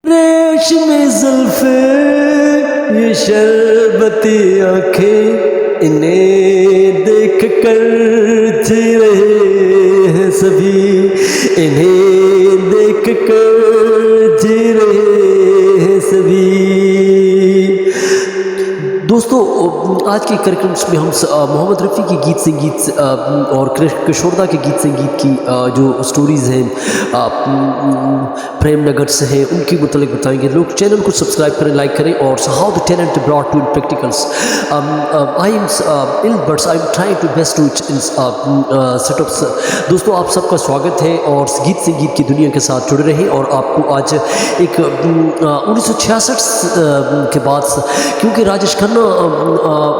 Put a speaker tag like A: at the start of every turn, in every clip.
A: ریشم زلفے یہ شربتی آنکھیں انہیں دیکھ کر جی رہے ہیں سبھی، انہیں دیکھ کر جی رہے ہیں سبھی۔ دوستو آج کے کریکٹرس میں ہم محمد رفیع کی گیت سنگیت اور کشوردا کے گیت سنگیت کی جو سٹوریز ہیں پریم نگر سے ہیں ان کے متعلق بتائیں گے۔ لوگ چینل کو سبسکرائب کریں، لائک کریں، اور how the talent brought to in practicals. I am in bits I am trying to best to in set ups. دوستو آپ سب کا سواگت ہے اور گیت سنگیت کی دنیا کے ساتھ جڑے رہیں، اور آپ کو آج ایک 1966 کے بعد، کیونکہ راجیش کھنہ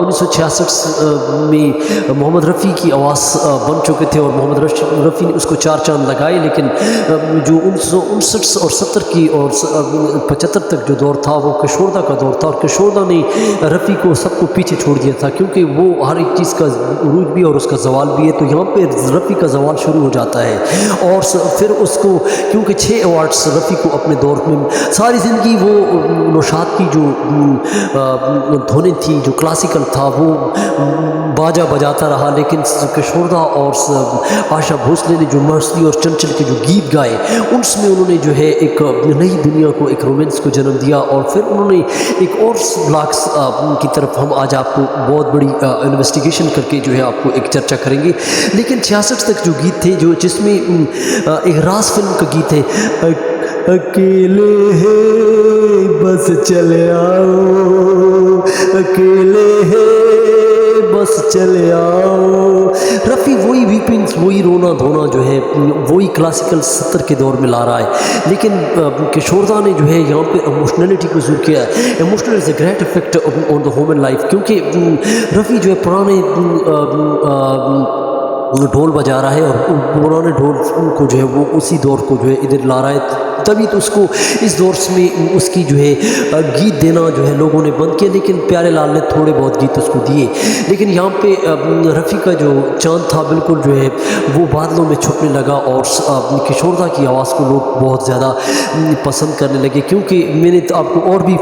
A: 1966 میں محمد رفیع کی آواز بن چکے تھے اور محمد رفیع نے اس کو چار چاند لگائے، لیکن جو 1959 اور 70 کی اور 75 تک جو دور تھا وہ کشوردا کا دور تھا، اور کشوردا نے رفیع کو سب کو پیچھے چھوڑ دیا تھا، کیونکہ وہ ہر ایک چیز کا عروج بھی اور اس کا زوال بھی ہے۔ تو یہاں پہ رفیع کا زوال شروع ہو جاتا ہے، اور پھر اس کو کیونکہ 6 ایوارڈز رفیع کو اپنے دور میں، ساری زندگی وہ نوشاد کی جو دھنیں تھی، جو کلاسیکل تھا، وہ باجا بجاتا رہا، لیکن کشوردا اور آشا بھوسلے نے جو مرثی اور چنچل کے جو گیت گائے، اس میں انہوں نے جو ہے ایک نئی دنیا کو، ایک رومانس کو جنم دیا، اور پھر انہوں نے ایک اور بلاکس کی طرف ہم آج آپ کو بہت بڑی انویسٹیگیشن کر کے جو ہے آپ کو ایک چرچا کریں گے۔ لیکن 66 تک جو گیت تھے، جو جس میں ایک راز فلم کا گیت ہے، اکیلے ہیں بس چلے آؤ، اکیلے ہیں بس چلے آؤ۔ رفیع وہی ویپنگز، وہی رونا دھونا جو ہے وہی کلاسیکل 70 کے دور میں لا رہا ہے، لیکن کشوردا نے جو ہے یہاں پہ ایموشنلٹی کو ظہور کیا ہے۔ Emotional is a great effect on the human life, کیونکہ رفیع جو ہے پرانے ڈھول بجا رہا ہے، اور پرانے ڈھول کو جو ہے وہ اسی دور کو جو ہے ادھر لا رہا ہے، تبھی تو اس کو اس دور میں اس کی جو ہے گیت دینا جو ہے لوگوں نے بند کیا، لیکن پیارے لال نے تھوڑے بہت گیت اس کو دیے۔ لیکن یہاں پہ رفیع کا جو چاند تھا بالکل جو ہے وہ بادلوں میں چھپنے لگا، اور کشوردا کی آواز کو لوگ بہت زیادہ پسند کرنے لگے، کیونکہ میں نے آپ کو اور بھی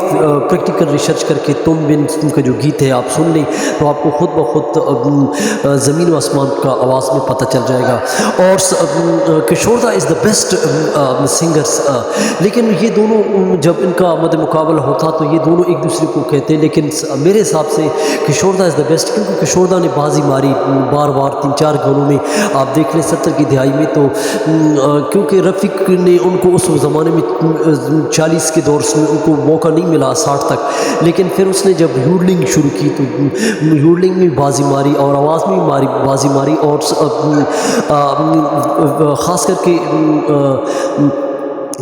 A: پریکٹیکل ریسرچ کر کے تم بن کا جو گیت ہے آپ سن لیں تو آپ کو خود بخود زمین و آسمان کا آواز میں پتہ چل جائے گا۔ اور کشوردا از دا بیسٹ سنگرس، لیکن یہ دونوں جب ان کا مد مقابلہ ہوتا تو یہ دونوں ایک دوسرے کو کہتے ہیں، لیکن میرے حساب سے کشوردا از دا بیسٹ، کیونکہ کشوردا نے بازی ماری بار بار 3-4 گانوں میں، آپ دیکھ لیں 70 کی دہائی میں، تو کیونکہ رفیع نے ان کو اس زمانے میں 40 کے دور میں ان کو موقع نہیں ملا 60 تک، لیکن پھر اس نے جب یوڈلنگ شروع کی تو یوڈلنگ میں بازی ماری اور آواز میں بازی ماری، اور خاص کر کے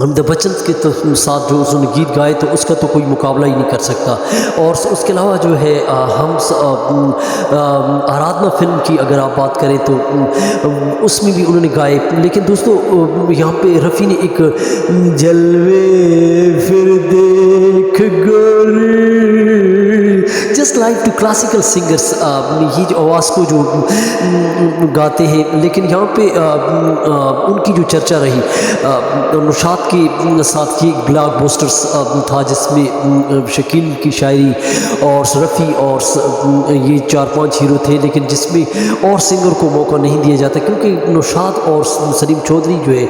A: امیتابھ بچن کے ساتھ جو اس نے گیت گائے تو اس کا تو کوئی مقابلہ ہی نہیں کر سکتا۔ اور اس کے علاوہ جو ہے ہم آرادھنا فلم کی اگر آپ بات کریں تو اس میں بھی انہوں نے گائے، لیکن دوستو یہاں پہ رفیع نے ایک جلوے پھر دیکھ گوری، just like to classical singers, یہ جو آواز کو جو گاتے ہیں، لیکن یہاں پہ ان کی جو چرچا رہی نوشاد کے ساتھ، یہ ایک بلاک بوسٹرز تھا جس میں شکیل کی شاعری اور رفیع اور یہ 4-5 ہیرو تھے، لیکن جس میں اور سنگر کو موقع نہیں دیا جاتا، کیونکہ نوشاد اور سلیم چودھری جو ہے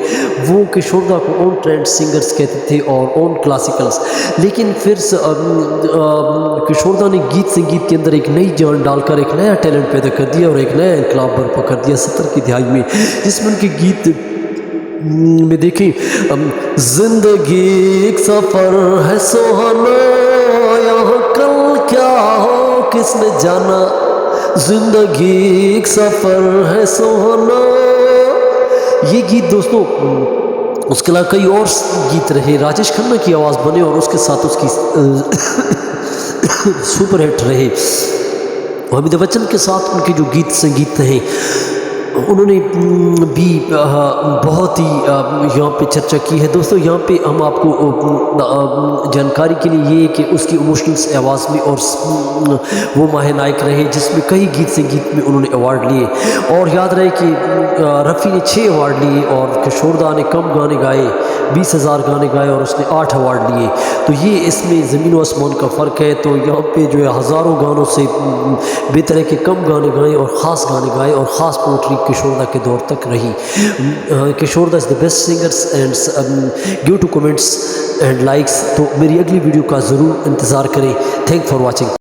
A: وہ کشوردا کو اون ٹرینڈ سنگرز کہتے تھے اور اون کلاسیکلز، لیکن پھر کشوردا نے گیت سنگیت کے اندر ایک نئی جان ڈال کر ایک نیا ٹیلنٹ پیدا کر دیا اور ایک نیا انقلاب برپا کر دیا 70 کی دہائی میں، جس میں ان کے گیت میں دیکھیں زندگی ایک سفر ہے سہانا، یہاں کل کیا ہو کس نے جانا، زندگی ایک سفر ہے سہانا، یہ گیت دوستو اس کے علاوہ کئی اور گیت رہے، راجیش کھنہ کی آواز بنے اور اس کے ساتھ اس کی سپر ہٹ رہے، امیتابھ بچن کے ساتھ ان کے جو گیت سنگیت ہیں انہوں نے بھی بہت ہی یہاں پہ چرچا کی ہے. دوستو یہاں پہ ہم آپ کو جانکاری کے لیے یہ کہ اس کی ایموشنلس آواز میں اور وہ ماہر نائک رہے جس میں کئی گیت سنگیت میں انہوں نے ایوارڈ لیے. اور یاد رہے کہ رفیع نے 6 ایوارڈ لیے اور کشوردہ نے کم گانے گائے 20,000 گانے گائے اور اس نے 8 ایوارڈ لیے. تو یہ اس میں زمین و آسمان کا فرق ہے. تو یہاں پہ جو ہے ہزاروں گانوں سے بہتر ہے کہ کم گانے گائیں اور خاص گانے گائیں اور خاص پوٹری کشوردہ کے دور تک رہی. کشوردہ is the best singers and give to comments and likes. تو میری اگلی ویڈیو کا ضرور انتظار کریں. Thank for watching.